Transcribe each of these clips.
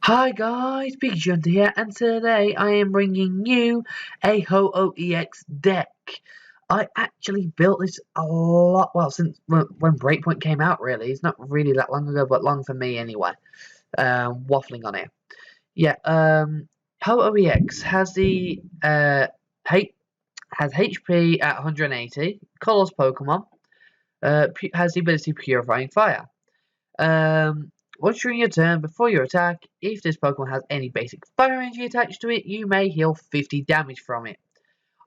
Hi guys, Pikachu here, and today I am bringing you a Ho-Oh EX deck. I actually built this a lot, well, since when Breakpoint came out, really. It's not really that long ago, but long for me anyway. Waffling on it. Yeah, Ho-Oh EX has the, has HP at 180, colors Pokemon, has the ability Purifying Fire. Once during your turn, before your attack, if this Pokemon has any basic fire energy attached to it, you may heal 50 damage from it.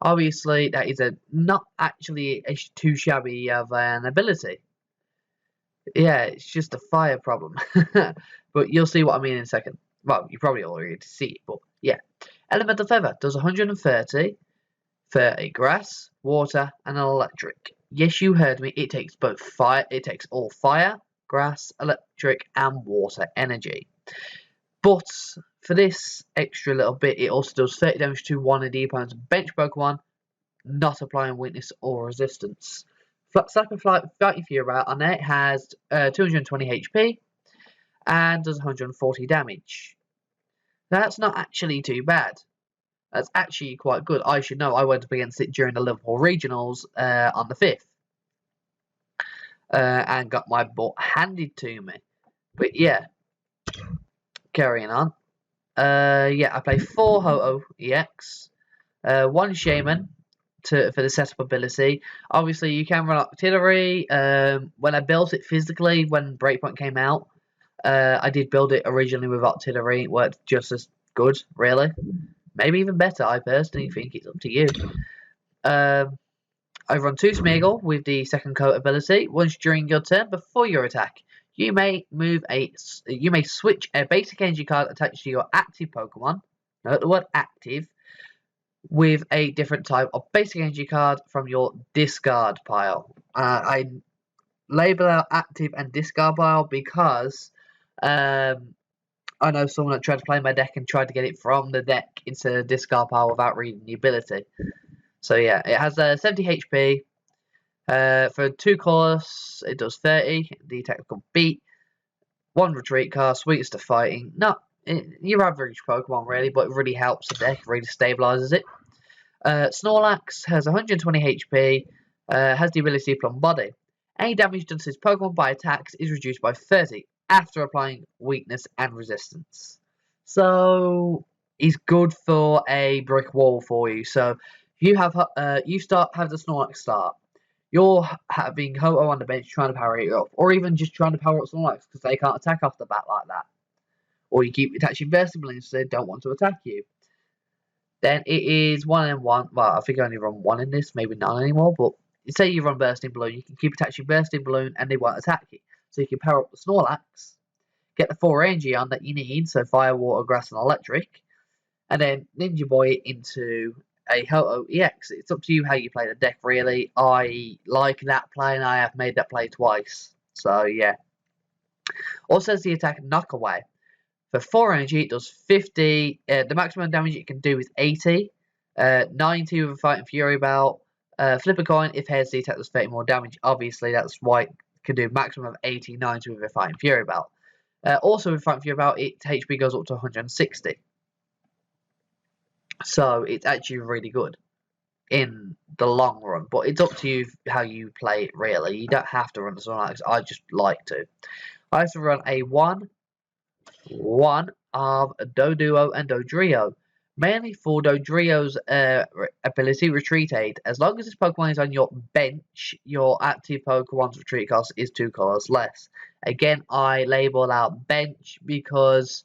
Obviously, that is not actually too shabby of an ability. Yeah, it's just a fire problem. But you'll see what I mean in a second. Well, you probably already see it, but yeah. Elemental Feather does 130 for a grass, water, and an electric. Yes, you heard me. It takes both fire. It takes all fire, grass, electric, and water energy. But for this extra little bit, it also does 30 damage to one of the opponent's bench Pokemon, not applying weakness or resistance. Slap and Fighting Fury on it has 220 HP and does 140 damage. That's not actually too bad. That's actually quite good. I should know. I went up against it during the Liverpool Regionals on the 5th. And got my butt handed to me. But yeah, carrying on. Yeah, I play 4 Ho-Oh EX, 1 Shaman for the setup ability. Obviously, you can run Artillery. When I built it physically, when Breakpoint came out, I did build it originally with Artillery. It worked just as good, really. Maybe even better, I personally think. It's up to you. I run 2 Smeargle with the second coat ability. Once during your turn, before your attack, you may switch a basic energy card attached to your active Pokemon. Note the word active, with a different type of basic energy card from your discard pile. I label out active and discard pile because I know someone that tried to play my deck and tried to get it from the deck into the discard pile without reading the ability. So yeah, it has 70 HP. For 2 colors, it does 30. The technical beat. 1 retreat card, sweetest to fighting. Not your average Pokemon really, but it really helps the deck, really stabilizes it. Snorlax has 120 HP, has the ability to Plumb Body. Any damage done to this Pokemon by attacks is reduced by 30 after applying weakness and resistance. So he's good for a brick wall for you. So you have have the Snorlax start. You're having Ho-Oh on the bench trying to power it up, or even just trying to power up Snorlax because they can't attack off the bat like that. Or you keep attaching Bursting Balloons so they don't want to attack you. Then it is 1 and 1. Well, I think I only run 1 in this, maybe not anymore. But say you run Bursting Balloon, you can keep attaching Bursting Balloon and they won't attack you. So you can power up the Snorlax, get the 4 energy on that you need, so fire, water, grass, and electric, and then Ninja Boy into a Ho-Oh EX. It's up to you how you play the deck, really. I like that play, and I have made that play twice. So, yeah. Also has the attack Knock Away. For 4 energy, it does 50. The maximum damage it can do is 80. 90 with a Fighting Fury Belt. Flip a coin. If heads, the attack does 30 more damage. Obviously, that's why it can do a maximum of 80, 90 with a Fighting Fury Belt. Also, with Fighting Fury Belt, its HP goes up to 160. So, it's actually really good in the long run. But it's up to you how you play it, really. You don't have to run the Snorlax. I just like to. I also run a 1 of Doduo and Dodrio, mainly for Dodrio's ability Retreat Aid. As long as this Pokemon is on your bench, your active Pokemon's retreat cost is 2 colors less. Again, I label out bench because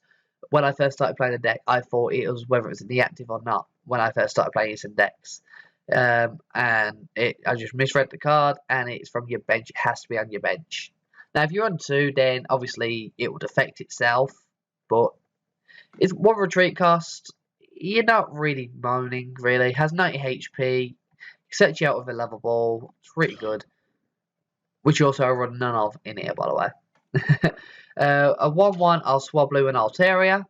when I first started playing the deck, I thought it was whether it's in the active or not when I first started playing some decks. And I just misread the card, and it's from your bench. It has to be on your bench. Now, if you're on 2, then obviously it would affect itself. But it's 1 retreat cost. You're not really moaning, really. Has 90 HP. Sets you out with a level ball. It's pretty good. Which also I run none of in here, by the way. A 1-1, I'll Swablu and Altaria.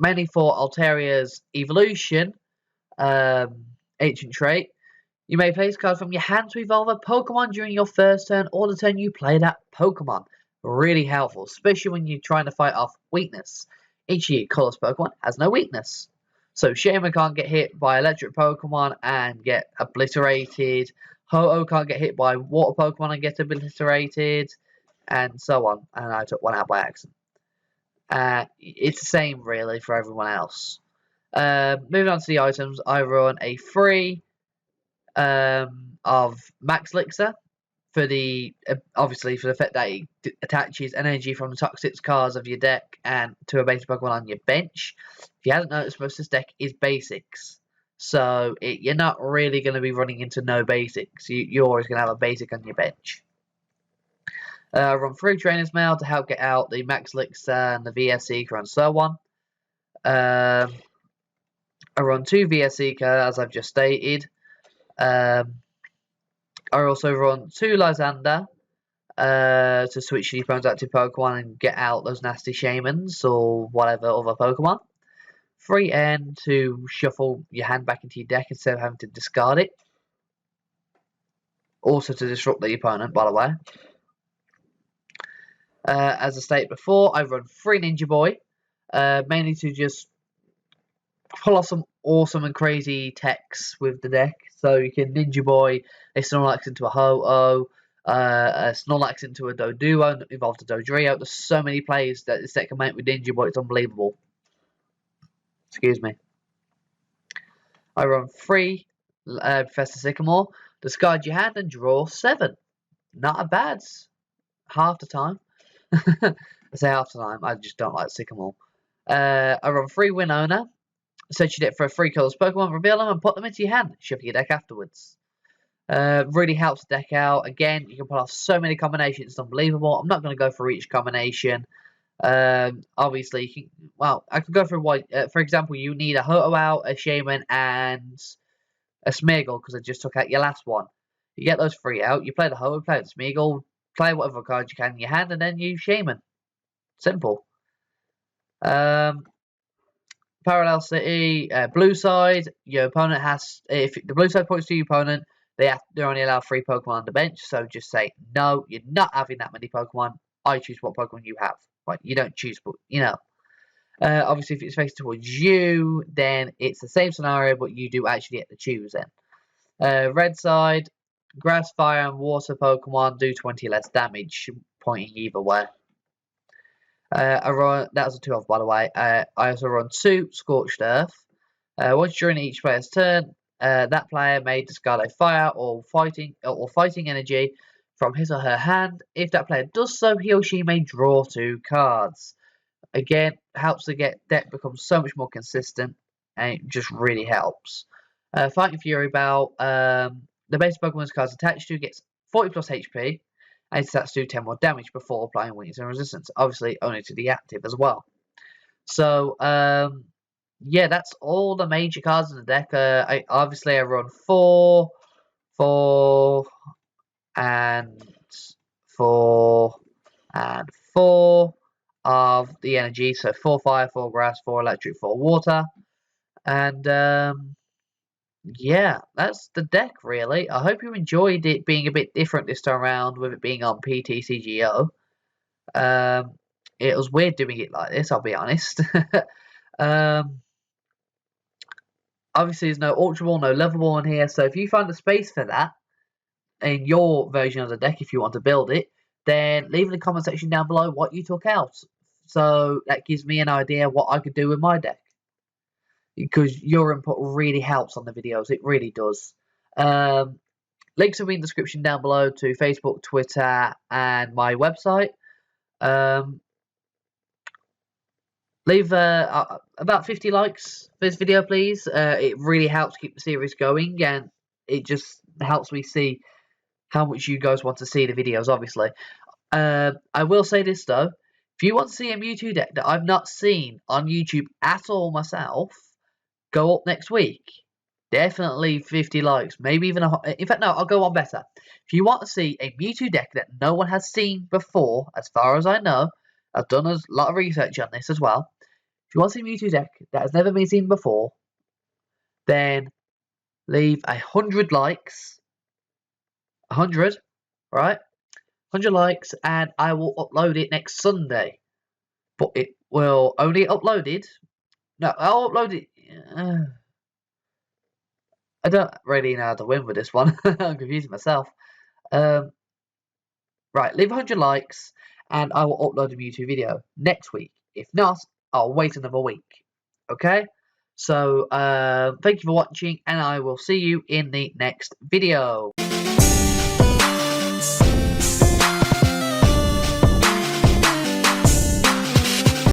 Mainly for Altaria's evolution, ancient trait. You may place a card from your hand to evolve a Pokemon during your first turn or the turn you play that Pokemon. Really helpful, especially when you're trying to fight off weakness. Each of your colorless Pokemon has no weakness. So Shaman can't get hit by electric Pokemon and get obliterated. Ho-Oh can't get hit by water Pokemon and get obliterated. And so on. And I took one out by accident. It's the same really for everyone else. Moving on to the items, I run a free of Max Elixir for the obviously for the fact that it attaches energy from the toxic cards of your deck and to a basic Pokemon on your bench. If you haven't noticed, most of this deck is basics, so you're not really going to be running into no basics. You're always going to have a basic on your bench. Run 3 Trainer's Mail to help get out the Max Elixir and the VS Seeker and so on. I run 2 VS Seeker as I've just stated. I also run 2 Lysander to switch your opponent's active Pokemon and get out those nasty Shamans or whatever other Pokemon. 3 N to shuffle your hand back into your deck instead of having to discard it. Also to disrupt the opponent, by the way. As I stated before, I run 3 Ninja Boy, mainly to just pull off some awesome and crazy techs with the deck. So you can Ninja Boy a Snorlax into a Ho-Oh, a Snorlax into a Doduo, evolved to Dodrio. There's so many plays that this deck can make with Ninja Boy, it's unbelievable. Excuse me. I run 3 Professor Sycamore, discard your hand and draw 7. Not a bad half the time. I say half the time, I just don't like Sycamore. I run 3 Winona. Search your deck for a 3 colors Pokemon, reveal them and put them into your hand. Shuffle your deck afterwards. Really helps the deck out. Again, you can pull off so many combinations, it's unbelievable. I'm not going to go through each combination. Obviously, you can, well, I could go through what, for example, you need a Ho-Oh out, a Shaman, and a Smeargle, because I just took out your last one. You get those 3 out, you play the Ho-Oh, play the Smeargle, play whatever card you can in your hand, and then you Shaman. Simple. Parallel City, blue side, your opponent has, if the blue side points to your opponent, they're only allowed 3 Pokemon on the bench, so just say, no, you're not having that many Pokemon, I choose what Pokemon you have. Right, you don't choose, but, you know. Obviously, if it's facing towards you, then it's the same scenario, but you do actually get to choose then. Red side, grass, fire, and water Pokemon do 20 less damage, pointing either way. I run, that was a 2-off, by the way. I also run 2 Scorched Earth. Once during each player's turn, that player may discard a fire or fighting energy from his or her hand. If that player does so, he or she may draw 2 cards. Again, helps the deck become so much more consistent, and it just really helps. Fighting Fury Bell, the base Pokemon's cards attached to gets 40 plus HP. And stats do 10 more damage before applying weakness and resistance. Obviously, only to the active as well. So, yeah, that's all the major cards in the deck. I run 4, 4, and 4, and 4 of the energy. So 4 fire, 4 grass, 4 electric, 4 water. And, yeah, that's the deck, really. I hope you enjoyed it being a bit different this time around, with it being on PTCGO. It was weird doing it like this, I'll be honest. Obviously, there's no Ultra Ball, no Level Ball in here, so if you find a space for that in your version of the deck, if you want to build it, then leave in the comment section down below what you took out. So that gives me an idea what I could do with my deck. Because your input really helps on the videos, it really does. Links will be in the description down below to Facebook, Twitter, and my website. Leave about 50 likes for this video, please. It really helps keep the series going, and it just helps me see how much you guys want to see the videos, obviously. I will say this, though. If you want to see a Mewtwo deck that I've not seen on YouTube at all myself, go up next week. Definitely 50 likes, maybe even in fact, no, I'll go on better. If you want to see a Mewtwo deck that no one has seen before, as far as I know, I've done a lot of research on this as well. If you want to see a Mewtwo deck that has never been seen before, then leave 100 likes. 100, right? 100 likes, and I will upload it next Sunday. But it will only uploaded. No, I'll upload it. I don't really know how to win with this one. I'm confusing myself. Right, leave 100 likes, and I will upload a YouTube video next week. If not, I'll wait another week. Okay? So, thank you for watching, and I will see you in the next video.